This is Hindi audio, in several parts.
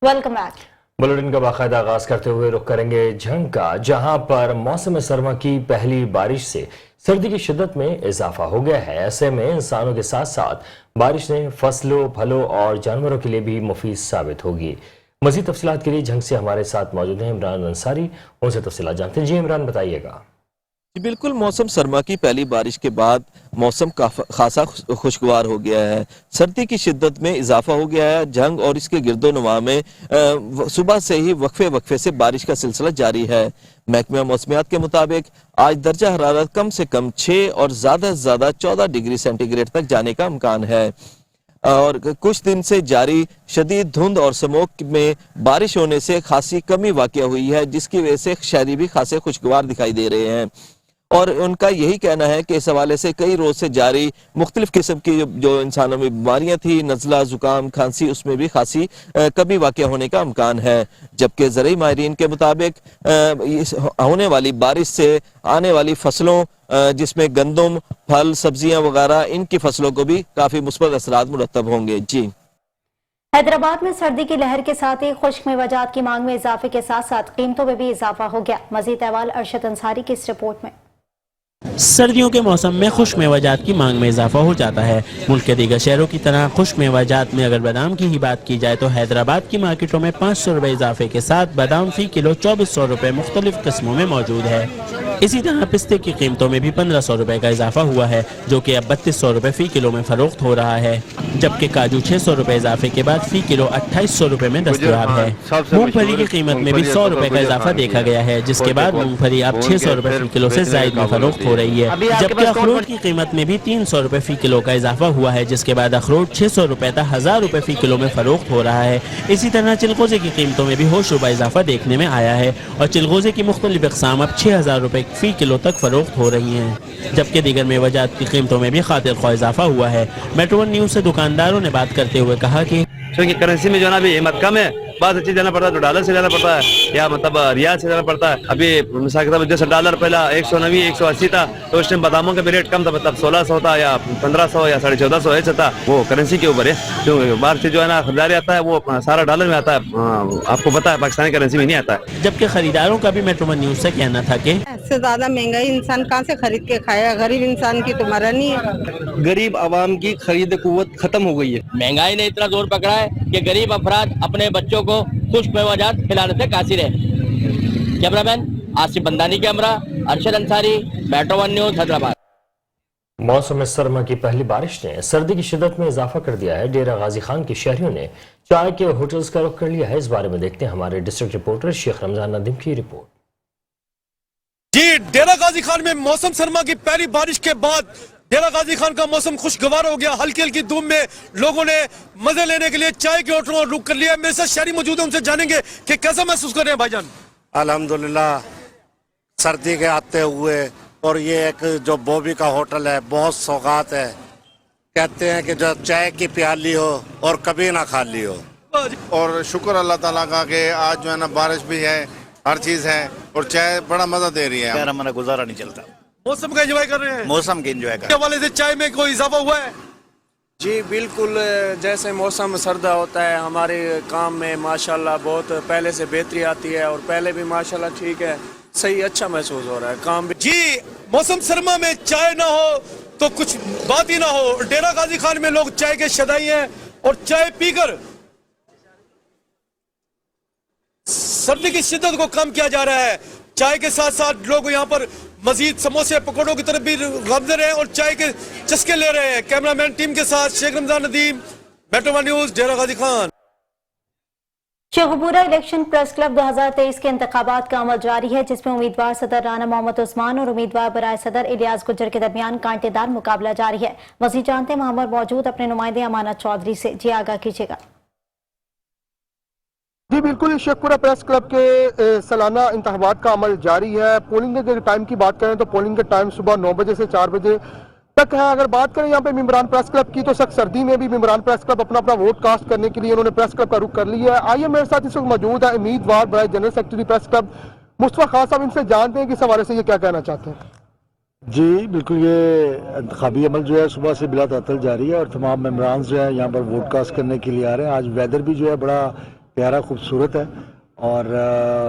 Welcome back. बुलेटिन का बाकायदा आगाज करते हुए रुख करेंगे झंग का, जहां पर मौसम सरमा की पहली बारिश से सर्दी की शिद्दत में इजाफा हो गया है। ऐसे में इंसानों के साथ साथ बारिश ने फसलों, फलों और जानवरों के लिए भी मुफीद साबित होगी। मजीद तफसीलात के लिए झंग से हमारे साथ मौजूद हैं इमरान अंसारी, उनसे तफसीलात जानते हैं। जी इमरान, बताइएगा। बिल्कुल, मौसम सरमा की पहली बारिश के बाद मौसम खासा खुशगवार हो गया है। सर्दी की शिद्दत में इजाफा हो गया है। झंग और इसके गिरदोनुमा में सुबह से ही वक्फे से बारिश का सिलसिला जारी है। महकमा मौसमियात के मुताबिक आज दर्जा हरारत कम से कम 6 और ज्यादा से ज्यादा 14 डिग्री सेंटीग्रेड तक जाने का इम्कान है। और कुछ दिन से जारी शदीद धुंध और स्मोक में बारिश होने से खासी कमी वाक़या हुई है, जिसकी वजह से शहरी भी खासे खुशगवार दिखाई दे रहे हैं। और उनका यही कहना है कि इस हवाले से कई रोज से जारी मुख्तलिफ किस्म की जो इंसानों में बीमारियां थी, नज़ला, जुकाम, खांसी, उसमें भी खासी कमी वाक़या होने का इम्कान है। जबकि ज़रूरी माहिरीन के मुताबिक होने वाली बारिश से आने वाली फसलों, जिसमें गंदम, फल, सब्जियां वगैरह, इनकी फसलों को भी काफी मुस्बत असरात मुरतब होंगे। जी, हैदराबाद में सर्दी की लहर के साथ ही खुश्क मेवाजात की मांग में इजाफे के साथ साथ कीमतों में भी इजाफा हो गया। मजीद अहवाल अरशद अंसारी की इस रिपोर्ट में। सर्दियों के मौसम में खुश्क मेवाजात की मांग में इजाफा हो जाता है। मुल्क के दीगर शहरों की तरह खुश्क मेवाजात में अगर बादाम की ही बात की जाए तो हैदराबाद की मार्केटों में 500 रुपए इजाफे के साथ बादाम फी किलो 2400 रुपए मुख्तलिफ किस्मों में मौजूद है। इसी तरह पिस्ते की कीमतों में भी 1500 रुपए का इजाफा हुआ है, जो कि अब 3200 रुपए फी किलो में फरोख्त हो रहा है। जबकि काजू 600 रुपए इजाफे के बाद फी किलो 2800 रुपए में दस्तयाब है। मूंगफली की कीमत में भी 100 रुपए का इजाफा देखा गया है, जिसके बाद मूंगफली अब 600 रुपए फी किलो से जायद में फरोख्त हो रही है। जबकि अखरोट की कीमत में भी 300 रुपए फी किलो का इजाफा हुआ है, जिसके बाद अखरोट 600 रुपए तक 1000 रुपए फी किलो में फरोख्त हो रहा है। इसी तरह चिलगोजे की कीमतों में भी होशरुबा इजाफा देखने में आया है और चिलगोजे की मुख्तलिफ इक़साम अब 6000 रुपए फी किलो तक फरोख्त हो रही हैं। जबकि दीगर मेवाजात की कीमतों में भी खातिर ख्वाह इजाफा हुआ है। मेट्रो वन न्यूज से दुकानदारों ने बात करते हुए कहा कि क्योंकि करेंसी में जो है ना अभी हिम्मत कम है, बहुत अच्छी जाना पड़ता है तो डॉलर से जाना पड़ता है या मतलब रियाल से जाना पड़ता है। अभी मिसाल के जैसे डॉलर पहला 190 180 था तो उस टाइम बादामों का भी रेट कम था, मतलब 1600 था या 1500 या 1450 ऐसा था। वो करेंसी के ऊपर है, जो बाहर से जो है ना खरीदारी आता है वो सारा डॉलर में आता है, आपको पता है पाकिस्तानी करेंसी में नहीं आता है। जबकि खरीदारों का भी मेट्रो वन न्यूज से कहना था कि इससे ज्यादा महंगाई इंसान कहाँ से खरीद के खाएगा, गरीब इंसान की तो मरनी है। गरीब आवाम की खरीद कुव्वत खत्म हो गई है। महंगाई ने इतना जोर पकड़ा है कि गरीब अफराद अपने बच्चों को खुश्क मेवाजात खिलाने से कासिर है। Cameraman Asif bandhani, camera Arshad Ansari, metro one news, Hyderabad. मौसम सरमा की पहली बारिश ने सर्दी की शिद्दत में इजाफा कर दिया है। डेरा गाजी खान के शहरियों ने चाय के होटल्स का रुख कर लिया है। इस बारे में देखते हैं हमारे डिस्ट्रिक्ट रिपोर्टर शेख रमजान नदीम की रिपोर्ट। जी, डेरा गाजी खान में मौसम सरमा की पहली बारिश के बाद डेरा गाजी खान का मौसम खुशगवार हो गया। हल्की हल्की धूप में लोगों ने मजे लेने के लिए चाय के होटलों रुक कर लिया। मेरे साथ शहरी मौजूद है, उनसे जानेंगे कि कैसा महसूस कर रहे हैं भाईजान। अल्हम्दुलिल्लाह, सर्दी के आते हुए और ये एक जो बॉबी का होटल है बहुत सौगात है। कहते हैं कि जो चाय की प्याली हो और कभी ना खाली हो। और शुक्र अल्लाह ताला का कि आज जो है ना बारिश भी है, हर चीज है और चाय बड़ा मजा दे रही है। हमारा गुजारा नहीं चलता। मौसम का एंजॉय कर रहे हैं? मौसम के एंजॉय कर हवाले से चाय में कोई इजाफा हुआ है? जी बिल्कुल, जैसे मौसम सर्दा होता है हमारे काम में माशाल्लाह बहुत पहले से बेहतरी आती है और पहले भी माशाल्लाह ठीक है, सही अच्छा महसूस हो रहा है काम भी। जी, मौसम सरमा में चाय ना हो तो कुछ बात ही ना हो। डेरा गाजी खान में लोग चाय के शदाई हैं और चाय पीकर सर्दी की शिद्दत को कम किया जा रहा है। चाय के साथ साथ लोग यहाँ पर मजीद समोसे पकौड़ों की तरफ भी गामज़ रहे हैं और चाय के चस्के ले रहे हैं। कैमरामैन टीम के साथ Sheikh Ramzan Nadeem, metro one news, Dera Ghazi Khan. Sheikhupura election press club 2023 के इंतखाबात का अमल जारी है, जिसमें उम्मीदवार सदर राना मोहम्मद उस्मान और उम्मीदवार बराए सदर इलियास गुज्जर के दरमियान कांटेदार मुकाबला जारी है। मजीद जानते हैं मोहम्मद मौजूद अपने नुमाइंदे अमानत चौधरी से। जी आगाह कीजिएगा। जी बिल्कुल, शेखपुरा प्रेस क्लब के सालाना इंतखाबात का अमल जारी है। पोलिंग के टाइम की बात करें तो पोलिंग के टाइम सुबह 9 बजे से 4 बजे तक है। अगर बात करें यहाँ पे मेंबरान प्रेस क्लब की तो सख्त सर्दी में भी मेंबरान प्रेस क्लब अपना अपना वोट कास्ट करने के लिए उन्होंने प्रेस क्लब का रुख कर लिया है। आइए मेरे साथ इस वक्त मौजूद है उम्मीदवार बराए general secretary press club Mustafa Khan sahab, इनसे जानते हैं कि इस हवाले से ये क्या कहना चाहते हैं। जी बिल्कुल, ये इंतखाबी अमल जो है सुबह से बिला तातल जारी है और तमाम मेंबरान जो है यहाँ पर वोट कास्ट करने के लिए आ रहे हैं। आज वेदर भी जो है बड़ा प्यारा खूबसूरत है और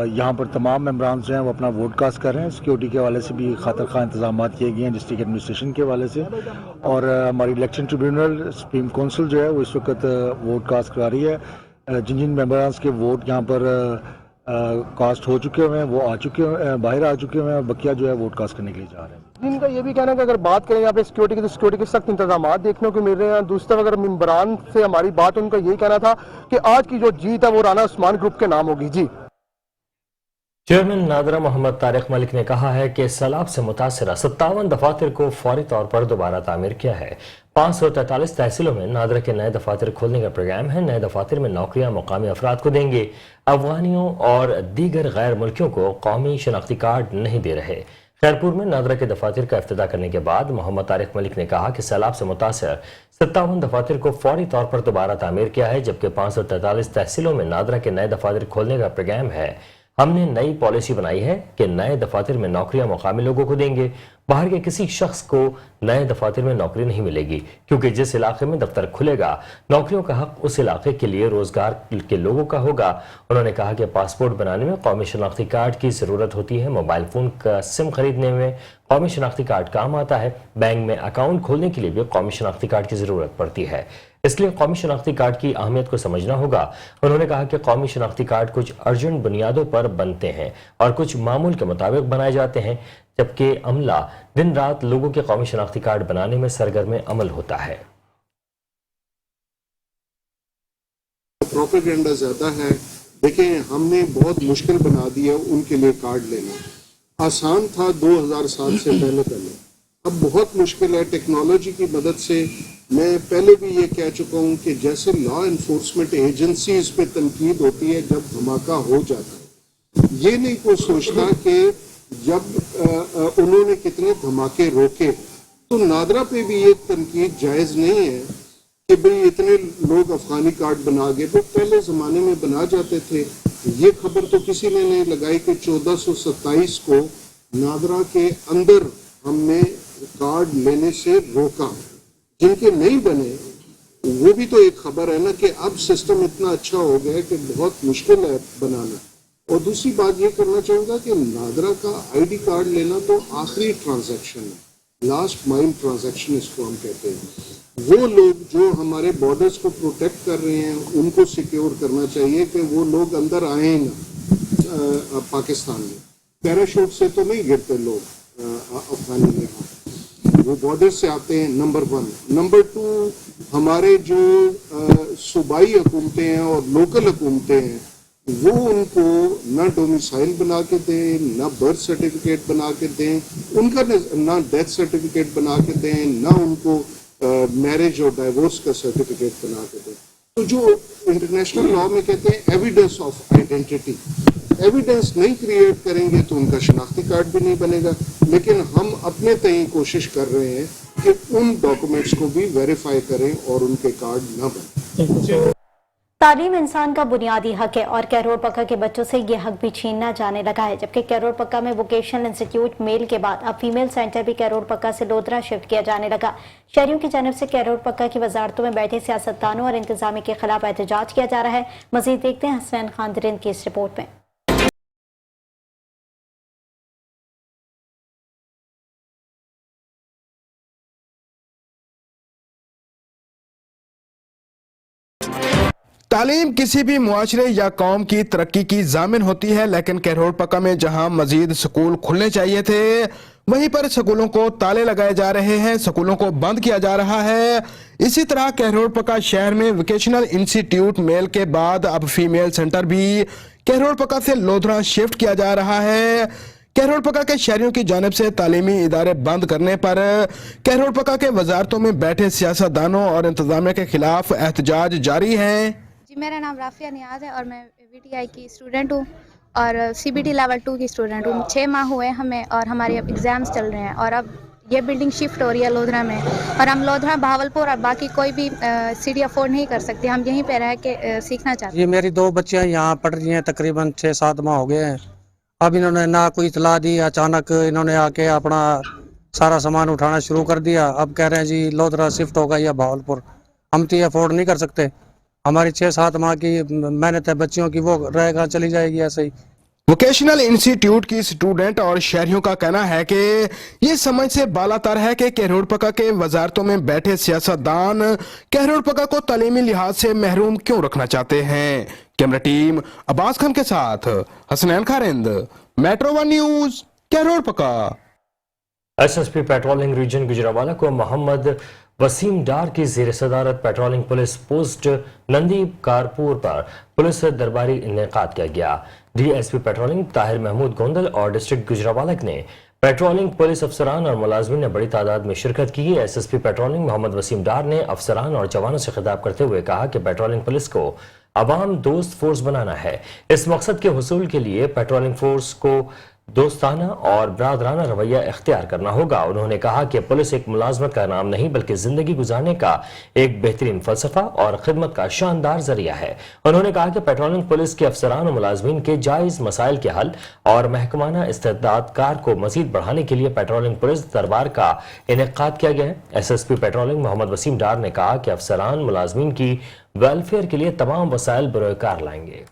यहाँ पर तमाम मेम्बरान जो हैं वो अपना वोट कास्ट कर रहे हैं। सिक्योरिटी के हवाले से भी खातर खा इंतजाम किए गए हैं डिस्ट्रिक्ट एडमिनिस्ट्रेशन के हवाले से, और हमारी इलेक्शन ट्रिब्यूनल सुप्रीम काउंसिल जो है वो इस वक्त वोट कास्ट करा रही है। जिन जिन मेम्बरान के वोट यहाँ पर कास्ट हो चुके हुए हैं वो आ चुके हैं, बाहर आ चुके हुए हैं, बकिया जो है वोट कास्ट करने के लिए जा रहे हैं। इनका ये भी कहना है कि अगर बात करें यहाँ पे सिक्योरिटी की, तो सिक्योरिटी के सख्त इंतजाम देखने को मिल रहे हैं। दूसरी तरफ अगर मेम्बरान से हमारी बात, उनका यही कहना था कि आज की जो जीत है वो राना उस्मान ग्रुप के नाम होगी। जी, चेयरमैन नादरा मोहम्मद तारिक मलिक ने कहा है कि सैलाब से मुतासरा 57 दफातर को फौरी तौर पर दोबारा तामीर किया है। 543 तहसीलों में नादरा के नए दफातर खोलने का प्रोग्राम है। नए दफातर में नौकरियां मुकामी अफराद को देंगे। अफगानियों और दीगर गैर मुल्कियों को कौमी शनाख्ती कार्ड नहीं दे रहे। खैरपुर में नादरा के दफातर का इफ्तिताह करने के बाद मोहम्मद तारिक मलिक ने कहा कि सैलाब से मुतासर 57 दफातर को फौरी तौर पर दोबारा तामीर किया है, जबकि 543 तहसीलों में नादरा के नए दफातर खोलने का प्रोग्राम है। हमने नई पॉलिसी बनाई है कि नए दफातर में नौकरियां मुकामी लोगों को देंगे। बाहर के किसी शख्स को नए दफातर में नौकरी नहीं मिलेगी, क्योंकि जिस इलाके में दफ्तर खुलेगा नौकरियों का हक उस इलाके के लिए रोजगार के लोगों का होगा। उन्होंने कहा कि पासपोर्ट बनाने में कौमी शनाख्ती कार्ड की जरूरत होती है। मोबाइल फोन का सिम खरीदने में कौमी शनाख्ती कार्ड काम आता है। बैंक में अकाउंट खोलने के लिए भी कौमी शनाख्ती कार्ड की जरूरत पड़ती है, इसलिए कौमी शनाख्ती कार्ड की अहमियत को समझना होगा। उन्होंने कहा कि कौमी शनाख्ती कार्ड कुछ अर्जेंट बुनियादों पर बनते हैं और कुछ मामूल के मुताबिक बनाए जाते हैं, जबकि अमला दिन रात लोगों के कौमी शनाख्ती कार्ड बनाने में सरगर्म अमल होता है। प्रोपेगेंडा ज्यादा है। देखें, हमने बहुत मुश्किल बना दिया उनके लिए कार्ड लेना। आसान था 2007 से पहले, अब बहुत मुश्किल है। टेक्नोलॉजी की मदद से, मैं पहले भी ये कह चुका हूँ कि जैसे लॉ इन्फोर्समेंट एजेंसीज पे तनकीद होती है जब धमाका हो जाता है, ये नहीं कोई सोचता कि जब उन्होंने कितने धमाके रोके, तो नादरा पे भी ये तनकीद जायज़ नहीं है कि भाई इतने लोग अफगानी कार्ड बना गए। तो पहले ज़माने में बना जाते थे। ये खबर तो किसी ने नहीं लगाई कि 1427 को नादरा के अंदर हमने कार्ड लेने से रोका। जिनके नहीं बने वो भी तो एक खबर है ना कि अब सिस्टम इतना अच्छा हो गया है कि बहुत मुश्किल है बनाना। और दूसरी बात ये करना चाहूँगा कि नादरा का आईडी कार्ड लेना तो आखिरी ट्रांजैक्शन है, लास्ट माइल ट्रांजैक्शन इसको हम कहते हैं। वो लोग जो हमारे बॉर्डर्स को प्रोटेक्ट कर रहे हैं उनको सिक्योर करना चाहिए कि वो लोग अंदर आए ना। पाकिस्तान में पैराशूट से तो नहीं गिरते लोग अफगानी में, वो बॉर्डर से आते हैं, नंबर 1। नंबर 2, हमारे जो सूबाई हुकूमतें हैं और लोकल हुकूमतें हैं वो उनको ना डोमिसाइल बना के दें, ना बर्थ सर्टिफिकेट बना के दें, उनका ना डेथ सर्टिफिकेट बना के दें, ना उनको मैरिज और डाइवोर्स का सर्टिफिकेट बना के दें। तो जो इंटरनेशनल लॉ में कहते हैं एविडेंस ऑफ आइडेंटिटी, एविडेंस नहीं क्रिएट करेंगे तो उनका शनाख्ती कार्ड भी नहीं बनेगा। लेकिन हम अपने तय कोशिश कर रहे हैं कि उन डॉक्यूमेंट्स को भी वेरीफाई करें और उनके कार्ड ना बने। तालीम इंसान का बुनियादी हक है और कैरोड़ पक्का के बच्चों से ये हक भी छीनना जाने लगा है। जबकि कैरोड़ पक्का में वोकेशनल इंस्टीट्यूट मेल के बाद अब फीमेल सेंटर भी कैरोड़ पक्का से लोधरा शिफ्ट किया जाने लगा। शहरियों की जानिब से कैरोड़ पक्का की वजारतों में बैठे सियासतदानों और इंतजामिया के खिलाफ एहतजाज किया जा रहा है। मजीद देखते हैं हसनैन खान दरिंद की इस रिपोर्ट में। तालीम किसी भी मुआशरे या कौम की तरक्की की जामिन होती है, लेकिन कैरोड़ पक्का में जहां मजीद स्कूल खुलने चाहिए थे वहीं पर स्कूलों को ताले लगाए जा रहे हैं, स्कूलों को बंद किया जा रहा है। इसी तरह कैरोड़ पक्का शहर में वोकेशनल इंस्टीट्यूट मेल के बाद अब फीमेल सेंटर भी कैरोड़ पक्का से लोधरा शिफ्ट किया जा रहा है। कैरोड़ पक्का के शहरियों की जानिब से तालीमी इदारे बंद करने पर कैरोड़ पक्का के वजारतों में बैठे सियासतदानों और इंतजामिया के खिलाफ एहतजाज जारी है। जी, मेरा नाम राफिया नियाज है और मैं VTI की स्टूडेंट हूँ और CBT लेवल 2 की स्टूडेंट हूँ। 6 माह हुए हमें और हमारे अब एग्ज़ाम्स चल रहे हैं और अब ये बिल्डिंग शिफ्ट हो रही है लोधरा में और हम लोधरा, बहावलपुर और बाकी कोई भी सिटी अफोर्ड नहीं कर सकते। हम यहीं पे रह के सीखना चाहते हैं। ये मेरी 2 बच्चियाँ यहाँ पढ़ रही हैं, तकरीबन 6-7 माह हो गए हैं। अब इन्होंने ना कोई इतला दी, अचानक इन्होंने आके अपना सारा सामान उठाना शुरू कर दिया। अब कह रहे हैं जी लोधरा शिफ्ट होगा या बहावलपुर। हम तो ये अफोर्ड नहीं कर सकते। हमारी 6-7 माह की मेहनत है बच्चियों की, वो रहेगा चली जाएगी ऐसे ही। वोकेशनल इंस्टीट्यूट की स्टूडेंट और शहरियों का कहना है कि ये समझ से बालातर है कि कहरोड़पका के वजारतों में बैठे सियासतदान कहरोड़पका को तालीमी लिहाज से महरूम क्यों रखना चाहते हैं। कैमरा टीम अब्बास खान के साथ हसनैन खारिंद, मेट्रो 1 न्यूज, कहरोड़पका। एसएसपी पेट्रोलिंग रीजन गुजरावाला को मोहम्मद वसीम डार की ज़ेर सदारत पेट्रोलिंग पुलिस पोस्ट नंदी कारपुर पर पुलिस दरबारी इनेकाद किया गया। डीएसपी पेट्रोलिंग ताहिर महमूद गोंदल और डिस्ट्रिक्ट गुजरावाला ने पेट्रोलिंग पुलिस अफसरान और मुलाजमीन ने बड़ी तादाद में शिरकत की। एसएसपी पेट्रोलिंग मोहम्मद वसीम डार ने अफसरान और जवानों से खिताब करते हुए कहा कि पेट्रोलिंग पुलिस को अवाम दोस्त फोर्स बनाना है। इस मकसद के हुसूल के लिए पेट्रोलिंग फोर्स को दोस्ताना और बरादराना रवैया इख्तियार करना होगा। उन्होंने कहा कि पुलिस एक मुलाजमत का नाम नहीं बल्कि जिंदगी गुजारने का एक बेहतरीन फलसफा और खिदमत का शानदार जरिया है। उन्होंने कहा कि पेट्रोलिंग पुलिस के अफसरान और मुलाजमीन के जायज मसाइल के हल और महकमाना इस्तेदाद कार को मजीद बढ़ाने के लिए पेट्रोलिंग पुलिस दरबार का इनेकाद किया गया है। एसएसपी पेट्रोलिंग मोहम्मद वसीम डार ने कहा कि अफसरान मुलाजमीन की वेलफेयर के लिए तमाम वसाइल बरोकार लाएंगे।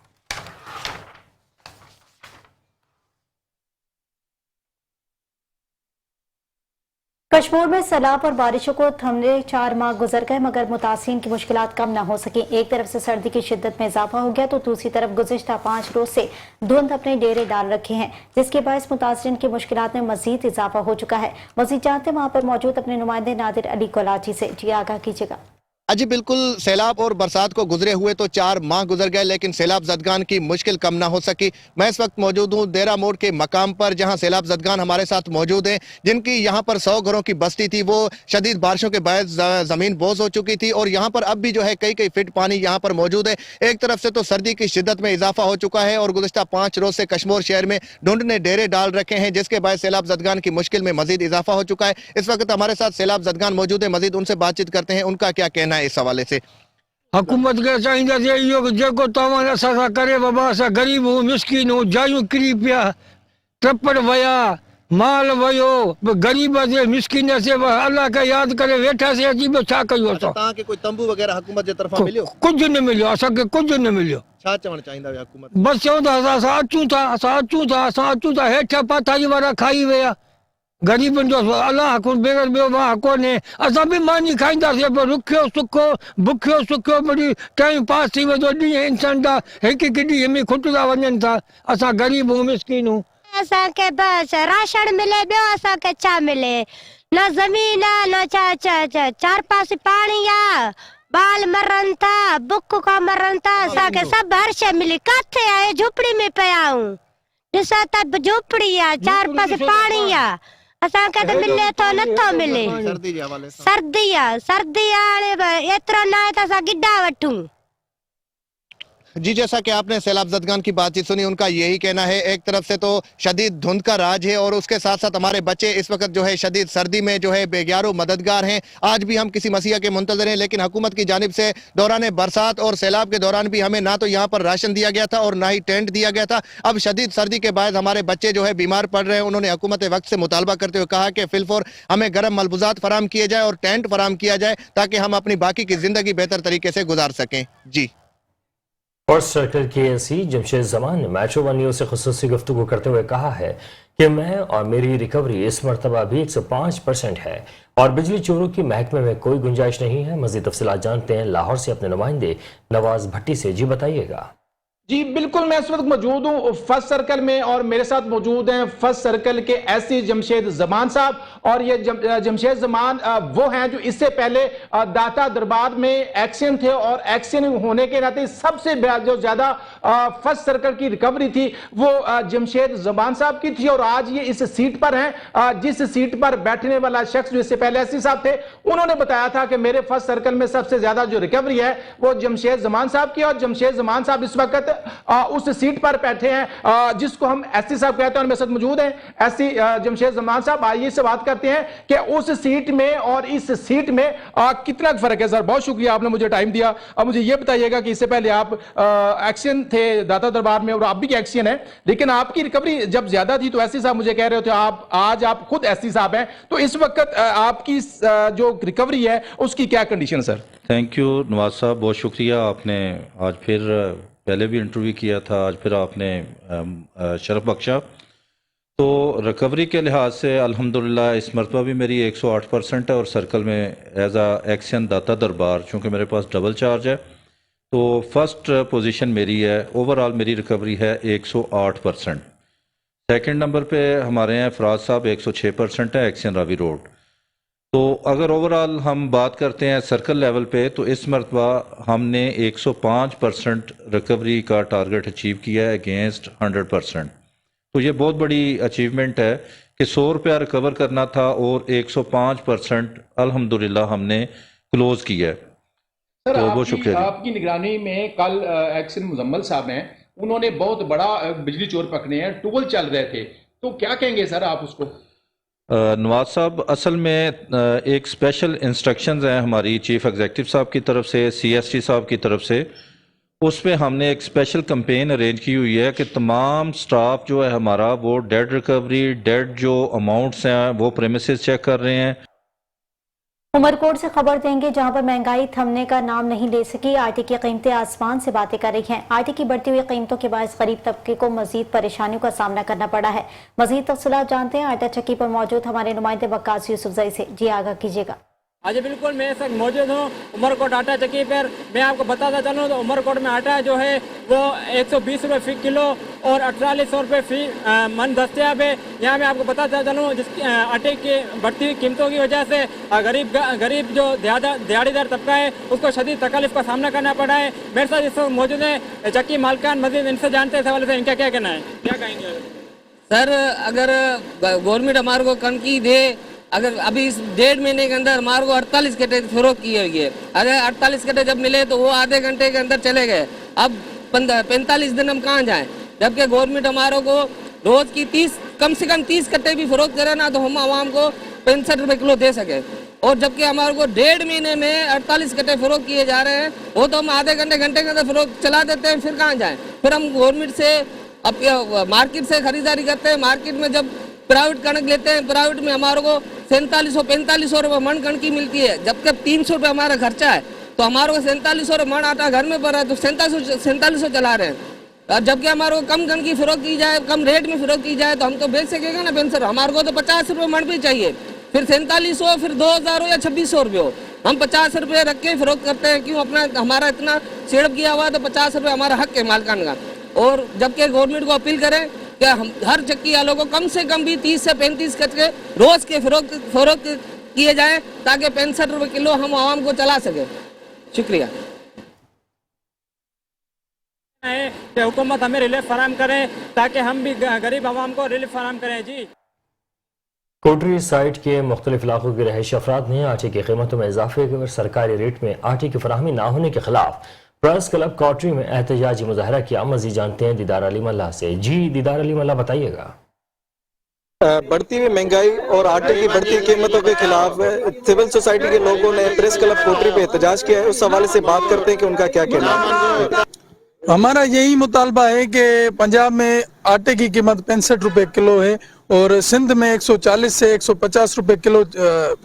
कश्मीर में सैलाब और बारिशों को थमने 4 माह गुजर गए मगर मुतासिरीन की मुश्किलात कम न हो सकी। एक तरफ से सर्दी की शिद्दत में इजाफा हो गया तो दूसरी तरफ गुज़िश्ता 5 रोज से धुंध अपने डेरे डाल रखे हैं, जिसके बायस मुतासिरीन की मुश्किलात में मजीद इजाफा हो चुका है। मजीद जानते वहां पर मौजूद अपने नुमाइंदे नादिर अली कोलाची से। जी आगाह कीजिएगा। अजी बिल्कुल, सैलाब और बरसात को गुजरे हुए तो 4 माह गुजर गए लेकिन सैलाब जदगान की मुश्किल कम ना हो सकी। मैं इस वक्त मौजूद हूँ देरा मोड़ के मकाम पर जहाँ सैलाब जदगान हमारे साथ मौजूद हैं, जिनकी यहाँ पर 100 घरों की बस्ती थी, वो शदीद बारिशों के बायस जमीन बोझ हो चुकी थी और यहाँ पर अब भी जो है कई फीट पानी यहाँ पर मौजूद है। एक तरफ से तो सर्दी की शिद्दत में इजाफा हो चुका है और गुज़िश्ता 5 रोज से कश्मीर शहर में ढूंढ ने डेरे डाल रखे हैं, जिसके बायस सैलाब जदगान की मुश्किल में मजीद इजाफा हो चुका है। इस वक्त हमारे साथ सैलाब जदगान मौजूद है, मजीद उनसे बातचीत करते हैं, उनका क्या कहना है इस हवाले से। हुकूमत के चाहिए इहो जेको तव्हां असां सां करे बाबा, असां गरीब हूं, मिसकिन हूं, जायूं किरी पिया, टप्पड़ वया, माल वयो, गरीब से मिसकिन से अल्लाह के याद करे वेठा से अची बि छा कयूं असां। तव्हां खे कोई तंबू वग़ैरह हुकूमत जे तरफ़ां मिलियो? कुछ न मिलियो, असांखे कुछ न मिलियो। छा चवणु चाहींदा हुआ हुकूमत? बस चऊं था असां अचूं था हेठा पाथारी वारा खाई विया, गरीबन जो अल्लाह को बेगर बे वहाँ कोने, असां भी मानी खाईंदासीं पर रुखियो सुखो बुखियो सुखियो बड़ी टाइम पास थी वेंदो, ॾींहं इंसान ता हिकु ॾींहं में खुटंदा वञनि था। असां गरीब हूं, मिसकिन हूं, असांखे बस राशन मिले, ॿियो असांखे छा मिले? न ज़मीन आ, न छा चार पास पाणी आ, बाल मरन था, बुख का मरन था, असांखे सभु हर शइ मिली। किथे आहे? झोपड़ी में पिया आहियूं, ॾिसो त झोपड़ी आ, चार पास पाणी आ, असांखे त मिले थो नथो मिले। सर्दी हाणे एतिरो न आहे त असां गिड्डा वठूं। जी, जैसा कि आपने सैलाब जदगान की बातचीत सुनी, उनका यही कहना है। एक तरफ से तो शदीद धुंध का राज है और उसके साथ साथ हमारे बच्चे इस वक्त जो है शदीद सर्दी में जो है बेग्यारो मददगार हैं। आज भी हम किसी मसीहा के मुंतजर हैं, लेकिन हुकूमत की जानिब से दौरान बरसात और सैलाब के दौरान भी हमें ना तो यहाँ पर राशन दिया गया था और ना ही टेंट दिया गया था। अब शदीद सर्दी के बाद हमारे बच्चे जो है बीमार पड़ रहे हैं। उन्होंने हुकूमत वक्त से मुतालबा करते हुए कहा कि फिलफौर हमें गर्म मलबूजात फराम किए जाए और टेंट फराम किया जाए ताकि हम अपनी बाकी की जिंदगी बेहतर तरीके से गुजार सकें। जी, फर्स्ट सर्कल के एसी जमशेद जमान ने मेट्रो 1 न्यूज से खुसूसी गुफ्तगू करते हुए कहा है कि मैं और मेरी रिकवरी इस मरतबा भी 105% है और बिजली चोरों की महकमे में कोई गुंजाइश नहीं है। मजीद तफसीलात जानते हैं लाहौर से अपने नुमाइंदे नवाज भट्टी से। जी बताइएगा। जी बिल्कुल, मैं इस वक्त मौजूद हूँ फर्स्ट सर्कल में और मेरे साथ मौजूद हैं फर्स्ट सर्कल के एससी जमशेद जमान साहब। और ये जमशेद जमान वो हैं जो इससे पहले दाता दरबार में एक्शन थे और एक्शन होने के नाते सबसे जो ज्यादा फर्स्ट सर्कल की रिकवरी थी वो जमशेद जमान साहब की थी और आज ये इस सीट पर हैं। जिस सीट पर बैठने वाला शख्स जो इससे पहले एससी साहब थे, उन्होंने बताया था कि मेरे फर्स्ट सर्कल में सबसे ज्यादा जो रिकवरी है वो जमशेद जमान साहब की और जमशेद जमान साहब इस वक्त उस सीट पर बैठे हैं जिसको हम एससी साहब कहते हैं, और मेरे साथ मौजूद हैं एससी जमशेद जमान साहब। आइए से बात करते हैं कि उस सीट में और इस सीट में कितना फर्क है। सर बहुत शुक्रिया, आपने मुझे टाइम दिया। अब मुझे ये बताइएगा कि इससे पहले आप एक्शन थे दाता दरबार में और आप भी एक्शन है, लेकिन आपकी रिकवरी जब ज्यादा थी तो एससी साहब मुझे कह रहे थे आज आप खुद एससी साहब हैं, तो इस वक्त आपकी जो रिकवरी है उसकी क्या condition sir? Thank you Nawaz साहब, बहुत शुक्रिया। आपने आज फिर पहले भी इंटरव्यू किया था, आज फिर आपने शरफ बख्शा। तो रिकवरी के लिहाज से अल्हम्दुलिल्लाह इस मरतबा भी मेरी 108% है और सर्कल में एज आ एक्शन दाता दरबार चूँकि मेरे पास डबल चार्ज है तो फर्स्ट पोजीशन मेरी है। ओवरऑल मेरी रिकवरी है 108%। सेकंड नंबर पे हमारे हैं फराज साहब 106% है एक्शन रावी रोड। तो अगर ओवरऑल हम बात करते हैं सर्कल लेवल पे तो इस मरतबा हमने 105% रिकवरी का टारगेट अचीव किया है अगेंस्ट 100%। तो ये बहुत बड़ी अचीवमेंट है कि 100 रुपया रिकवर करना था और 105% अल्हम्दुलिल्लाह हमने क्लोज किया है। सर तो बहुत शुक्रिया। आपकी निगरानी में कल एक्शन मुजम्मल साहब हैं, उन्होंने बहुत बड़ा बिजली चोर पकड़े हैं, टूल चल रहे थे, तो क्या कहेंगे सर आप उसको? नवाज साहब असल में एक स्पेशल इंस्ट्रक्शंस हैं हमारी चीफ एग्जीक्यूटिव साहब की तरफ से, CST साहब की तरफ से। उसमें हमने एक स्पेशल कैंपेन अरेंज की हुई है कि तमाम स्टाफ जो है हमारा वो डेड रिकवरी, डेड जो अमाउंट्स हैं वो प्रेमिसेस चेक कर रहे हैं। उमरकोट से खबर देंगे जहां पर महंगाई थमने का नाम नहीं ले सकी। आटे की कीमतें आसमान से बातें कर रही हैं। आटे की बढ़ती हुई कीमतों के बायस गरीब तबके को मजीद परेशानियों का सामना करना पड़ा है। मजीद तफसीलात जानते हैं आटा चक्की पर मौजूद हमारे नुमाइंदे वक्कास यूसुफजई से। जी आगाह कीजिएगा। आज बिल्कुल मैं इस वक्त मौजूद हूँ उमरकोट आटा चक्की पर। मैं आपको बताता चलूँ तो उमरकोट में आटा जो है वो 120 रुपये फी किलो और 4800 रुपये फी मन दस्तियाब है। यहाँ मैं आपको बताता चलूँ जिस आटे की बढ़ती हुई कीमतों की वजह से गरीब जो दिहाड़ीदार तबका है उसको शदीद तकलीफ का सामना करना पड़ा है। मेरे साथ इस वक्त मौजूद है चक्की मालकान, मजीद इनसे जानते हैं इस हवाले से इनका क्या कहना है, क्या कहेंगे? सर अगर गवर्नमेंट हमारे को कनकी दे, अगर अभी इस 1.5 महीने के अंदर हमारे को 48 कट्टे फरोख्त की हुई है। अगर 48 कट्टे जब मिले तो वो आधे घंटे के अंदर चले गए। अब 45 दिन हम कहाँ जाएं, जबकि गवर्नमेंट हमारों को रोज की कम से कम 30 कट्टे भी फरोख्त करे ना तो हम आवाम को 65 रुपये किलो दे सके। और जबकि हमारे को 1.5 महीने में 48 कट्टे फरोख्त किए जा रहे हैं, वो तो हम आधे घंटे के अंदर फरोख्त चला देते हैं। फिर कहाँ जाएं? फिर हम गवर्नमेंट से अब मार्केट से खरीदारी करते हैं। मार्केट में जब प्राइवेट कणक लेते हैं, प्राइवेट में हमारे को 4700-4500 रुपये मन कणक की मिलती है, जबकि 300 रुपये हमारा खर्चा है। तो हमारे को 4700 रुपये मन आटा घर में पड़ा है तो 4700 चला रहे हैं। और जबकि हमारे को कम कणक की फरोख्त की जाए, कम रेट में फरोख्त की जाए तो हम तो बेच सकेंगे ना पेंसर। हमारे को तो 50 रुपये मन भी चाहिए, फिर 4700, फिर 2000 हो या 2600 रुपये हो, हम 50 रुपये रख के फरोख्त करते हैं। क्यों? अपना हमारा इतना सेड़प किया हुआ है तो 50 रुपये हमारा हक है मालकान का। और जबकि गवर्नमेंट को अपील करें कि हम हर चक्की वालों को कम से कम भी 30 से 35 कट्टे रोज के फरोख्त किए जाए ताकि 65 रुपये किलो हम आवाम को चला सके। शुक्रिया। कि हुकूमत हमें रिलीफ फराम करे ताकि हम भी गरीब आवाम को रिलीफ फराम करें। जी कोटरी साइट के मुख्तलिफ इलाकों के रहायशी अफराद ने आटे की कीमतों में इजाफे और सरकारी रेट में आटे की फराहमी न होने के खिलाफ प्रेस क्लब कोटरी में एहतजाजी मुजाहरा किया। मजीद जानते हैं दीदार अली मल्ला से। जी दीदार अली मल्ला बताइएगा। बढ़ती हुई महंगाई और आटे की बढ़ती कीमतों के खिलाफ सिविल सोसाइटी के लोगों ने प्रेस क्लब कोटरी पे एहतजाज किया है। उस हवाले से बात करते हैं कि उनका क्या कहना है। हमारा यही मुतालबा है कि पंजाब में आटे की कीमत 65 रुपए किलो है और सिंध में 140 से 150 रुपए किलो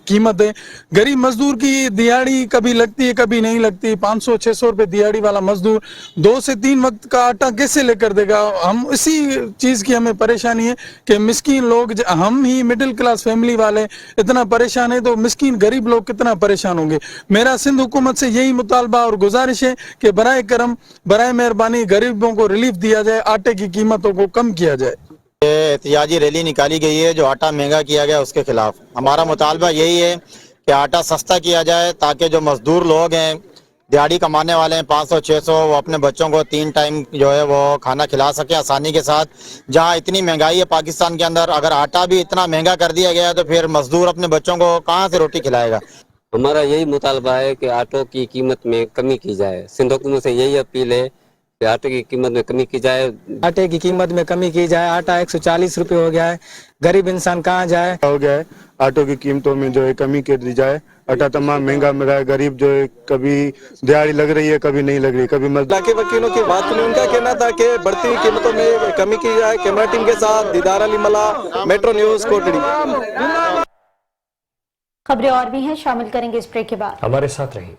कीमत है। गरीब मजदूर की दिहाड़ी कभी लगती है कभी नहीं लगती। 500-600 रुपए दिहाड़ी वाला मजदूर 2 से 3 वक्त का आटा कैसे लेकर देगा? हम इसी चीज़ की हमें परेशानी है कि मिस्कीन लोग, हम ही मिडिल क्लास फैमिली वाले इतना परेशान है तो मिस्कीन गरीब लोग कितना परेशान होंगे। मेरा सिंध हुकूमत से यही मुतालबा और गुजारिश है कि बराए करम बराए मेहरबानी गरीबों को रिलीफ दिया जाए, आटे की कीमतों को कम किया जाए। एहतिजाजी रैली निकाली गई है जो आटा महंगा किया गया उसके खिलाफ। हमारा मुतालबा यही है कि आटा सस्ता किया जाए ताकि जो मजदूर लोग हैं, दिहाड़ी कमाने वाले हैं 500-600, वो अपने बच्चों को 3 टाइम जो है वो खाना खिला सके आसानी के साथ। जहां इतनी महंगाई है पाकिस्तान के अंदर, अगर आटा भी इतना महंगा कर दिया गया तो फिर मजदूर अपने बच्चों को कहाँ से रोटी खिलाएगा। हमारा यही मुतालबा है कि आटों की कीमत में कमी की जाए। सिंध हुकूमत से यही अपील है कि आटे की कीमत में कमी की जाए। आटे की कीमत में कमी की जाए। आटा 140 रुपये हो गया है, गरीब इंसान कहाँ जाए। हो गया है, आटो की कीमतों में जो है कमी कर दी जाए। आटा तमाम महंगा मिल रहा है, गरीब जो है कभी दिहाड़ी लग रही है, कभी नहीं लग रही, कभी इलाके वकीलों की बात सुनी, उनका कहना था कि बढ़ती हुई कीमतों में कमी की जाए। कैमरा टीम के साथ दीदार अली मला, मेट्रो न्यूज कोटड़ी। खबरें और भी हैं, शामिल करेंगे इस ब्रेक के बाद। हमारे साथ रहिए।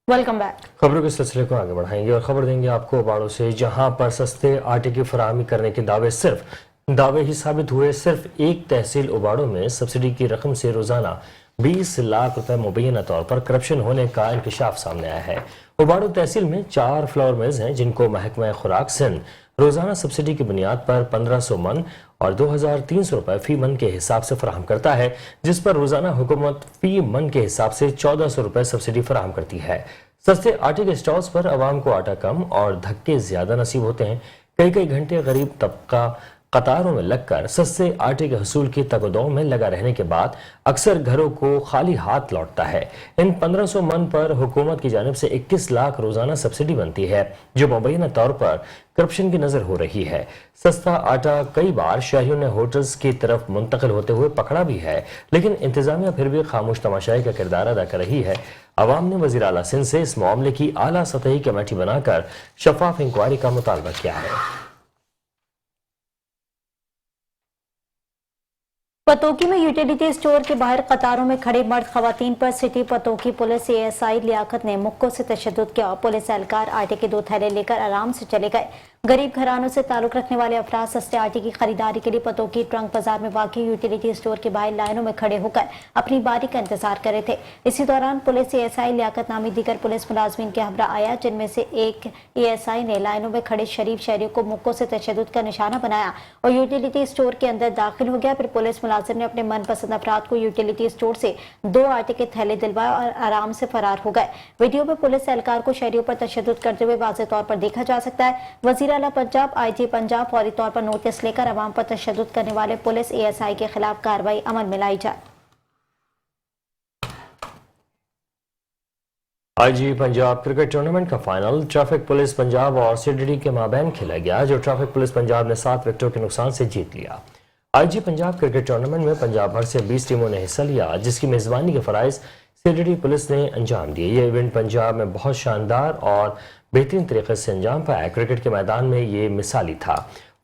Welcome back. खबरों के सिलसिले को आगे बढ़ाएंगे और खबर देंगे आपको बाड़ों से, जहां पर सस्ते आटे की फराहमी करने के दावे सिर्फ दावे ही साबित हुए। सिर्फ एक तहसील उबाड़ों में सब्सिडी की रकम से रोजाना 20 लाख रुपए मुबैना तौर पर करप्शन होने का इंकशाफ सामने आया है। उबाड़ो तहसील में 4 फ्लावर मिल्स हैं जिनको महकमा खुराक सिंध रोजाना सब्सिडी की बुनियाद पर 1500 मन और 2300 रुपए फी मन के हिसाब से फराहम करता है, जिस पर रोजाना हुकूमत फी मन के हिसाब से 1400 रुपए सब्सिडी फराहम करती है। सस्ते आटे के स्टॉल्स पर आवाम को आटा कम और धक्के ज्यादा नसीब होते हैं। कई कई घंटे गरीब तबका कतारों में लगकर सस्ते आटे के हसूल की तगदों में लगा रहने के बाद अक्सर घरों को खाली हाथ लौटता है। इन 1500 मन पर हुकूमत की जानिब से 21 लाख रोजाना सब्सिडी बनती है, जो मुबैना तौर पर करप्शन की नजर हो रही है। सस्ता आटा कई बार शहरियों ने होटल्स की तरफ मुंतकिल होते हुए पकड़ा भी है, लेकिन इंतजामिया फिर भी खामोश तमाशाई का किरदार अदा कर रही है। अवाम ने वजीर आला सिंध से इस मामले की आला सतही कमेटी बनाकर शफाफ इंक्वायरी का मुतालबा किया है। पतोकी में यूटिलिटी स्टोर के बाहर कतारों में खड़े मर्द खवातीन पर city Pattoki police ASI Liaquat ने मुक्कों से तशद्दुद किया। पुलिस एहलकार आटे के 2 थैले लेकर आराम से चले गए। गरीब घरानों से ताल्लुक रखने वाले अफराद सस्ते आटे की खरीदारी के लिए पतोकी ट्रंक बाजार में वाकई यूटिलिटी स्टोर के बाहर लाइनों में खड़े होकर अपनी बारी का इंतजार कर रहे थे। इसी दौरान पुलिस ASI लियाकत नामी दीगर पुलिस मुलाजमीन के हमरा आया, जिनमें से एक ASI ने लाइनों में खड़े शरीफ शहरियों को मुक्कों से तशद्दुद का निशाना बनाया और यूटिलिटी स्टोर के अंदर दाखिल हो गया। फिर पुलिस मुलाजिम ने अपने मनपसंद अफराद को यूटिलिटी स्टोर से 2 आटे के थैले दिलवाए और आराम से फरार हो गए। वीडियो में पुलिस एहलकार को शहरियों पर तशद्दुद करते हुए वाज़ेह तौर पर देखा जा सकता है। वज़ीर आला पंजाब IG पंजाब फौरी तौर पर नोटिस लेकर अवाम पर तशद्दुद करने वाले पुलिस ASI के खिलाफ कार्रवाई अमल में लाई जाए। IG पंजाब क्रिकेट टूर्नामेंट का फाइनल ट्रैफिक पुलिस पंजाब और CDD के माबैन खेला गया, जो ट्रैफिक पुलिस पंजाब ने 7 विकेटों के नुकसान से जीत लिया। IG पंजाब क्रिकेट टूर्नामेंट में पंजाब भर से 20 टीमों ने हिस्सा लिया, जिसकी मेजबानी के फराइज CDD पुलिस ने अंजाम दिए। ये इवेंट पंजाब में बहुत शानदार और बेहतरीन तरीके से अंजाम पाया। क्रिकेट के मैदान में ये मिसाली था।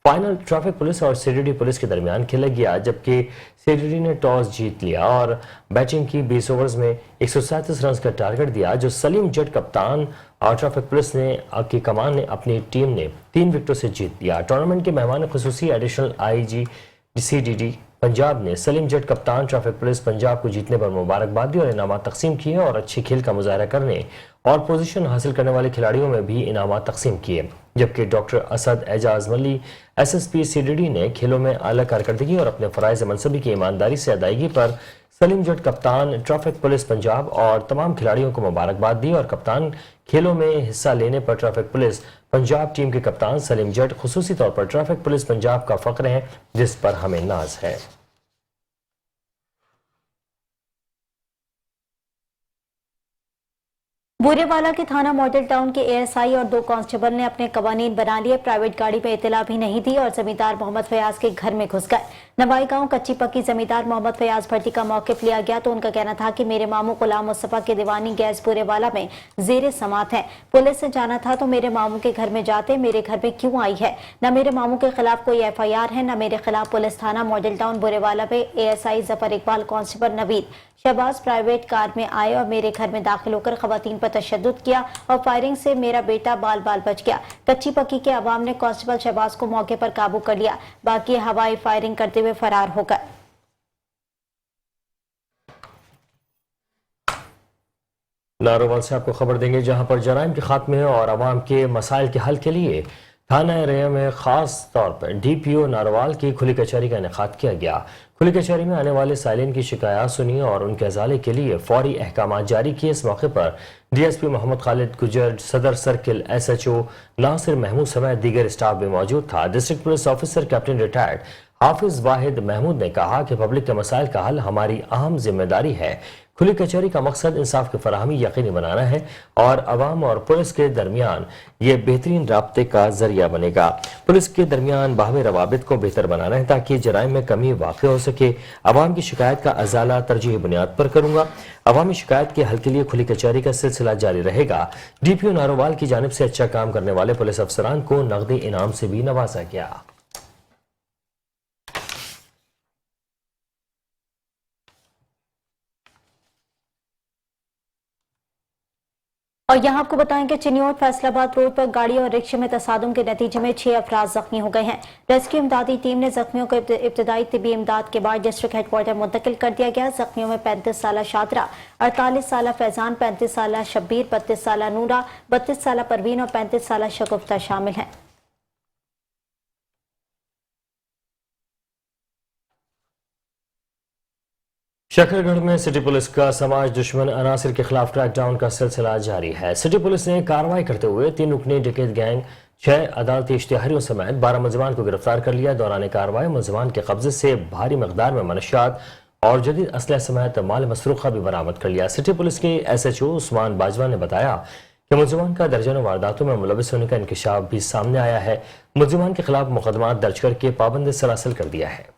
फाइनल ट्रैफिक पुलिस और CDD पुलिस के दरमियान खेला गया, जबकि CDD ने टॉस जीत लिया और बैटिंग की। 20 ओवर्स में 137 रन का टारगेट दिया, जो सलीम जट कप्तान और ट्रैफिक पुलिस ने की कमान ने अपनी टीम ने 3 विकेटों से जीत लिया। टूर्नामेंट के मेहमान खुसूसी एडिशनल IG CDD पंजाब ने सलीम जट कप्तान ट्रैफिक पुलिस पंजाब को जीतने पर मुबारकबाद दी और इनामात तकसीम किए और अच्छी खेल का मुजाहरा करने और पोजीशन हासिल करने वाले खिलाड़ियों में भी इनामात तकसीम किए। जबकि डॉक्टर असद एजाज मली SSP CDD ने खेलों में आला कारकर्दगी और अपने फराइज मनसबी की ईमानदारी से अदायगी पर सलीम जट कप्तान ट्रैफिक पुलिस पंजाब और तमाम खिलाड़ियों को मुबारकबाद दी और कप्तान खेलों में हिस्सा लेने पर ट्रैफिक पुलिस पंजाब टीम के कप्तान सलीम जट खुसूसी तौर पर ट्रैफिक पुलिस पंजाब का फख्र है, जिस पर हमें नाज है। बुरेवाला के थाना मॉडल टाउन के ASI और 2 कांस्टेबल ने अपने कवानीन बना लिए। प्राइवेट गाड़ी में इतला भी नहीं दी और जमींदार मोहम्मद फयाज के घर में घुस गए। नवाई गांव कच्ची पक्की जमींदार मोहम्मद फयाज भट्टी का मौकिफ लिया गया तो उनका कहना था कि मेरे मामू गुलाम मुस्तफा के दीवानी गैस बुरेवाला में जेर समात है। पुलिस से जाना था तो मेरे मामू के घर में जाते, मेरे घर में क्यों आई है? न मेरे मामू के खिलाफ कोई FIR है, न मेरे खिलाफ पुलिस थाना मॉडल टाउन बुरेवाला पे ASI Zafar Iqbal, constable Naveed Shahbaz private car में आए और मेरे घर में दाखिल होकर खवातीन पर तशद्दुद किया और फायरिंग से मेरा बेटा बाल बाल बच गया। कच्ची पक्की के अवाम ने कांस्टेबल शहबाज को मौके पर काबू कर लिया, बाकी हवाई फायरिंग करते हुए फरार हो गए। नारोवाल से आपको खबर देंगे, जहां पर जराइम के खात्मे और अवाम के मसाइल के हल के लिए थाना रेया में खास तौर पर DPO नारोवाल की खुली कचहरी का इनेकाद किया गया। खुली कचहरी में आने वाले साइलिन की शिकायत सुनी और उनके अजाले के लिए फौरी अहकाम जारी किए। इस मौके पर DSP मोहम्मद खालिद गुजर, सदर सर्किल SHO नासिर महमूद समेत दीगर स्टाफ भी मौजूद था। District police officer captain retired Hafiz Wahid Mahmood ने कहा कि पब्लिक के मसाइल का हल हमारी अहम जिम्मेदारी है। खुली कचहरी का मकसद इंसाफ की फराहमी यकीनी बनाना है और अवाम और पुलिस के दरमियान ये बेहतरीन राब्ते का जरिया बनेगा। पुलिस के दरमियान बाहमी रवाबित को बेहतर बनाना है ताकि जराइम में कमी वाक़ हो सके। अवाम की शिकायत का अजाला तरजीही बुनियाद पर करूंगा। अवामी शिकायत के हल के लिए खुली कचहरी का सिलसिला जारी रहेगा। DPO नारोवाल की जानिब से अच्छा काम करने वाले पुलिस अफसरान को नकदी इनाम से भी नवाजा गया। और यहाँ आपको बताएं कि चिन्योट फैसलाबाद रोड पर गाड़ी और रिक्शे में तसादुम के नतीजे में 6 अफराद जख्मी हो गए हैं। रेस्क्यू इमदादी टीम ने जख्मियों को इब्तदाई तिबी इमदाद के बाद डिस्ट्रिक्ट हेडक्वार्टर मुंतकिल कर दिया गया। जख्मियों में 35 साला शादरा, 48 साला फैजान, 35 साला शब्बीर, 32 साला नूरा, 32 साला परवीन और 35 साला शगुफ्ता शामिल हैं। शकरगढ़ में सिटी पुलिस का समाज दुश्मन अनासिर के खिलाफ क्रैकडाउन का सिलसिला जारी है। सिटी पुलिस ने कार्रवाई करते हुए 3 रुकनी डकैत गैंग, 6 अदालती इश्तिहारियों समेत 12 मुलजमान को गिरफ्तार कर लिया। दौरान कार्रवाई मुलजमान के कब्जे से भारी मकदार में मनशियात और जदीद असलह समेत माल मसरूखा भी बरामद कर लिया। सिटी पुलिस के SHO उस्मान बाजवा ने बताया कि मुलजमान का दर्जनों वारदातों में मुलविस होने का इंकशाफ भी सामने आया है। मुलजमान के खिलाफ मुकदमा दर्ज करके पाबंद सलासिल कर दिया है।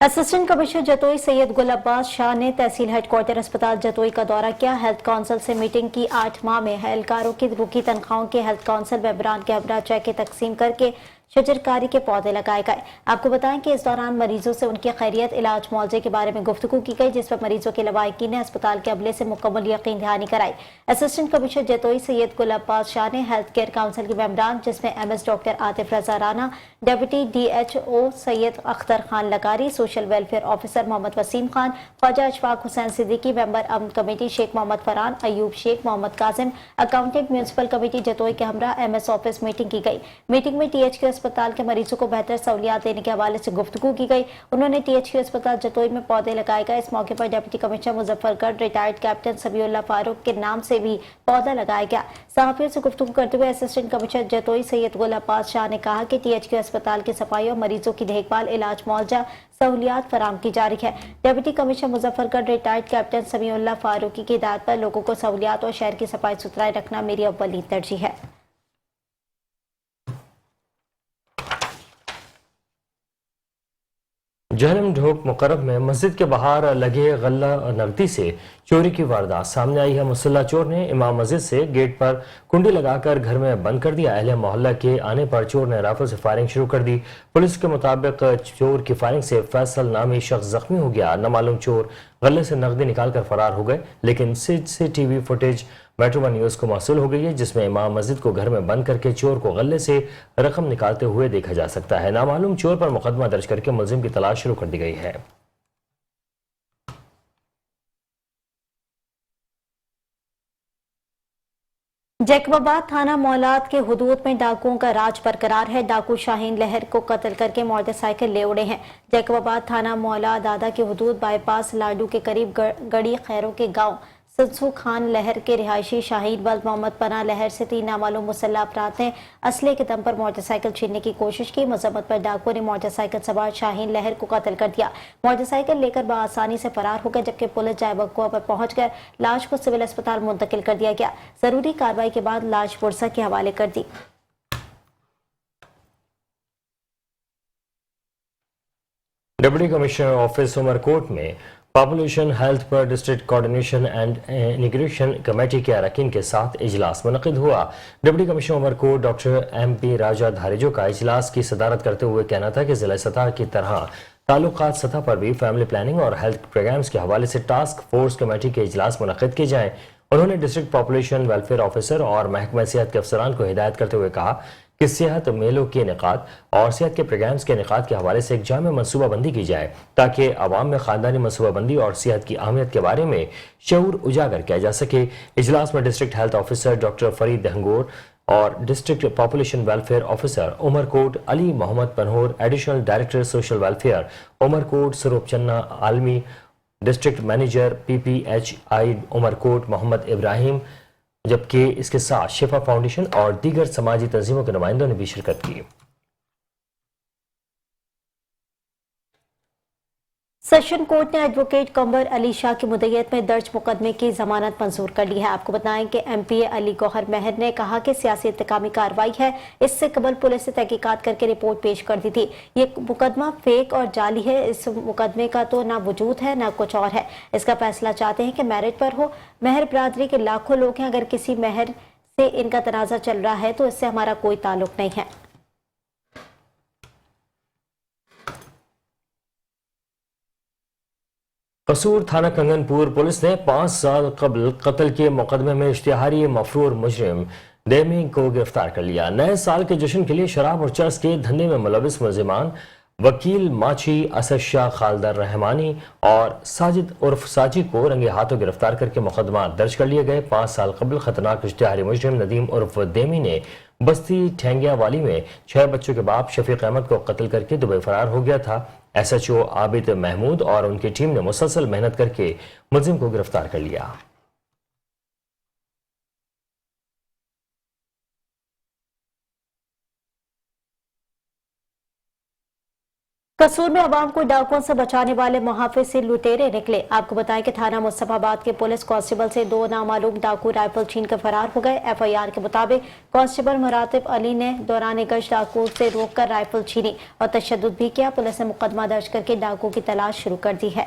असिस्टेंट कमिश्नर जतोई सैयद गुल अब्बास शाह ने तहसील हेडक्वार्टर अस्पताल जतोई का दौरा किया। हेल्थ काउंसिल से मीटिंग की। 8 माह में एहलकारों की रुकी तनख्वाहों के हेल्थ काउंसिल मेंबरान के हमरा चेक तकसीम करके शजरकारी के पौधे लगाए गए। आपको बताएं कि इस दौरान मरीजों से उनकी खैरियत, इलाज, मुआवजे के बारे में गुफ्तगू की गई, जिस पर मरीजों के लवाहिकीन ने अस्पताल के अमले से मुकम्मल यकीन दहानी कराई। असिस्टेंट कमिश्नर जतोई सैयद गुल अब्बास शाह ने हेल्थ केयर काउंसिल के मेंबरान, जिसमें MS doctor Atif Raza Rana, deputy DHO Syed Akhtar Khan लगारी, social welfare officer Mohammad Waseem Khan, Khawaja Ashfaq Hussain Siddiqui, member अमन committee Sheikh Mohammad Farhan, Ayub Sheikh, Mohammad Qasim, accountant municipal committee Jatoi के हमरा MS ऑफिस मीटिंग की गई। मीटिंग में THQ अस्पताल के मरीजों को बेहतर सहूलियात देने के हवाले से गुफ्तगू की गई। उन्होंने THQ अस्पताल जतोई में पौधे लगाए गए। इस मौके पर deputy commissioner Muzaffargarh retired captain Sabiullah Farooq के नाम से भी पौधा लगाया गया। सहाफियों से गुफ्तगू करते हुए असिस्टेंट कमिश्नर जतोई सैयद गुल अब्बास शाह ने कहा कि THQ अस्पताल की सफाई और मरीजों की देखभाल, इलाज, मुआवजा सहूलियात फराम की जा रही है। Deputy commissioner Muzaffargarh retired captain Sabiullah Farooqi की हिदायत पर लोगों को सहूलियात और शहर की सफाई सुथराई रखना मेरी अव्वली तरजीह है। जहलम ढोक मुकरब में मस्जिद के बाहर लगे गल्ला नकदी से चोरी की वारदात सामने आई है। मुसल्ला चोर ने इमाम मस्जिद से गेट पर कुंडी लगाकर घर में बंद कर दिया। अहले मोहल्ला के आने पर चोर ने राइफल से फायरिंग शुरू कर दी। पुलिस के मुताबिक चोर की फायरिंग से फैसल नामी शख्स जख्मी हो गया। नामालूम चोर गले से नकदी निकालकर फरार हो गए, लेकिन CCTV फुटेज मेट्रो 1 न्यूज को मौसूल हो गई है, जिसमें इमाम मस्जिद को घर में बंद करके चोर को गले से रकम निकालते हुए देखा जा सकता है। नामालूम चोर पर मुकदमा दर्ज करके मुलजिम की तलाश शुरू कर दी गई है। जैकबाबाद थाना मौलाद के हुदूद में डाकुओं का राज बरकरार है। डाकू शाहीन लहर को कत्ल करके मोटरसाइकिल ले उड़े हैं। जैकबाबाद थाना मौलाद दादा के हुदूद बाईपास लाडू के करीब गड़ी खैरों के गांव सदसू खान लहर के रिहायशी शाहीन वल्द मोहम्मद पना लहर से 3 नामालूम मुसल्लह अफराद ने असले के दम पर मोटरसाइकिल छीनने की कोशिश की। मजम्मत पर डाकुओं ने मोटरसाइकिल सवार शाहीन लहर को कत्ल कर दिया। मोटरसाइकिल लेकर बआसानी से फरार हो गए, जबकि पुलिस जाए वक़्वा पर पहुंचकर लाश को सिविल अस्पताल मुंतकिल कर दिया गया। जरूरी कार्रवाई के बाद लाश पुरसा के हवाले कर दी। डिप्टी कमिश्नर ऑफिस उमरकोट में पॉपुलेशन हेल्थ पर district coordination and integration committee के अरकान के साथ इजलास मुनक़िद हुआ। Deputy commissioner Umerkot doctor MP Raja Dharejo का इजलास की सदारत करते हुए कहना था कि जिला सतह की तरह ताल्लुकात सतह पर भी फैमिली प्लानिंग और हेल्थ प्रोग्राम्स के हवाले से टास्क फोर्स कमेटी के इजलास मुनक़िद किए जाएँ। उन्होंने डिस्ट्रिक्ट पॉपुलेशन वेलफेयर ऑफिसर और महकमा सेहत के अफसरान को हिदायत करते हुए कहा कि सेहत मेलों के इनेकाद और सेहत के प्रोग्राम्स के इनेकाद के हवाले से एक जामे मनसूबाबंदी की जाए, ताकि आवाम में खानदानी मनसूबाबंदी और सेहत की अहमियत के बारे में शऊर उजागर किया जा सके। इजलास में district health officer doctor Fareed Dahangor और district population welfare officer Umerkot Ali Mohammad Panhwar, additional director social welfare Umerkot Saroop Channa आलमी, district manager PPHI Umerkot Mohammad Ibrahim, जबकि इसके साथ शिफा फाउंडेशन और दीगर समाजी तंजीमों के नुमाइंदों ने भी शिरकत की। सेशन कोर्ट ने एडवोकेट कंवर अली शाह की मुद्दईयत में दर्ज मुकदमे की जमानत मंजूर कर ली है। आपको बताएं कि एमपीए अली गौहर महर ने कहा कि सियासी इंतकामी कार्रवाई है। इससे कबल पुलिस ने तहकीकात करके रिपोर्ट पेश कर दी थी। ये मुकदमा फेक और जाली है। इस मुकदमे का तो ना वजूद है ना कुछ और है। इसका फैसला चाहते हैं कि मेरिट पर हो। महर बरादरी के लाखों लोग हैं। अगर किसी महर से इनका तनाजा चल रहा है तो इससे हमारा कोई ताल्लुक नहीं है। कसूर थाना कंगनपुर पुलिस ने 5 साल कबल कत्ल के मुकदमे में इश्तिहारी मफरूर मुजरिम देमी को गिरफ्तार कर लिया। नए साल के जश्न के लिए शराब और चर्स के धंधे में मुलविस मुलजिमान वकील माची, असद शाह, खालदर रहमानी और साजिद उर्फ साजी को रंगे हाथों गिरफ्तार करके मुकदमा दर्ज कर लिए गए। 5 साल कबल खतरनाक इश्तिहारी मुजरिम नदीम उर्फ देमी ने बस्ती ठेंगिया वाली में 6 बच्चों के बाप शफीक अहमद को कत्ल करके दुबई फरार हो गया था। SHO आबिद महमूद और उनकी टीम ने मुसलसल मेहनत करके मुलजिम को गिरफ्तार कर लिया। कसूर में अवाम को डाकुओं से बचाने वाले मुहाफिज से लुटेरे निकले। आपको बताएं कि थाना मुस्तफाबाद के पुलिस कांस्टेबल से 2 नामालूम डाकू राइफल छीन कर फरार हो गए। FIR के मुताबिक कांस्टेबल मुरातिब अली ने दौरान गश्त डाकू से रोककर राइफल छीनी और तशद्दुद भी किया। पुलिस ने मुकदमा दर्ज करके डाकू की तलाश शुरू कर दी है।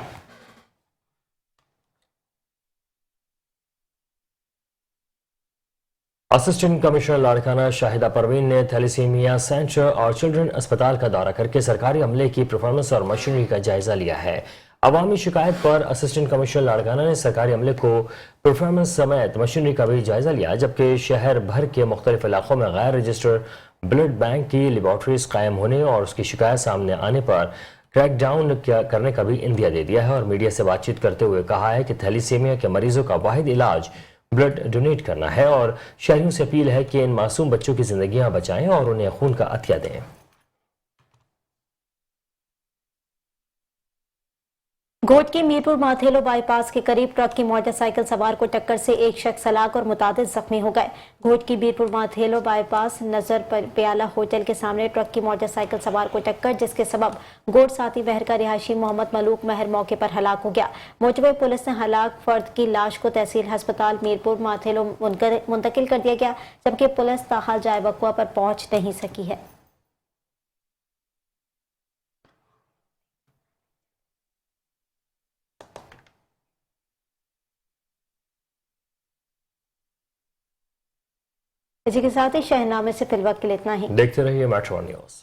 असिस्टेंट कमिश्नर लाड़काना शाहिदा परवीन ने थैलेसीमिया सेंटर और चिल्ड्रन अस्पताल का दौरा करके सरकारी अमले की परफॉर्मेंस और मशीनरी का जायजा लिया है। अवामी शिकायत पर असिस्टेंट कमिश्नर लाड़काना ने सरकारी अमले को परफॉर्मेंस समेत मशीनरी का भी जायजा लिया, जबकि शहर भर के मुख्तलिफ इलाकों में गैर रजिस्टर्ड ब्लड बैंक की लेबॉर्ट्रीज कायम होने और उसकी शिकायत सामने आने पर क्रैकडाउन करने का भी इंदिया दे दिया है और मीडिया से बातचीत करते हुए कहा है कि थैलेसीमिया के मरीजों का वाहिद इलाज ब्लड डोनेट करना है और शहरियों से अपील है कि इन मासूम बच्चों की जिंदगियां बचाएं और उन्हें खून का अतिया दें। घोट के मीरपुर माथेलो बाईपास के करीब ट्रक की मोटरसाइकिल सवार को टक्कर से एक शख्स हलाक और मुतादिद जख्मी हो गए। घोट की मीरपुर माथेलो बाईपास नजर प्याला होटल के सामने ट्रक की मोटरसाइकिल सवार को टक्कर, जिसके सबब गोट साथी महर का रिहायशी मोहम्मद मलूक महर मौके पर हलाक हो गया। मोटवे पुलिस ने हलाक फर्द की लाश को तहसील अस्पताल मीरपुर माथेलो मुंतकिल कर दिया गया, जबकि पुलिस ताहाल जाए वक़्वा पर पहुंच नहीं सकी है। इसी के साथ ही शहरनामे से फिलहाल के लिए इतना ही। देखते रहिए मेट्रो न्यूज।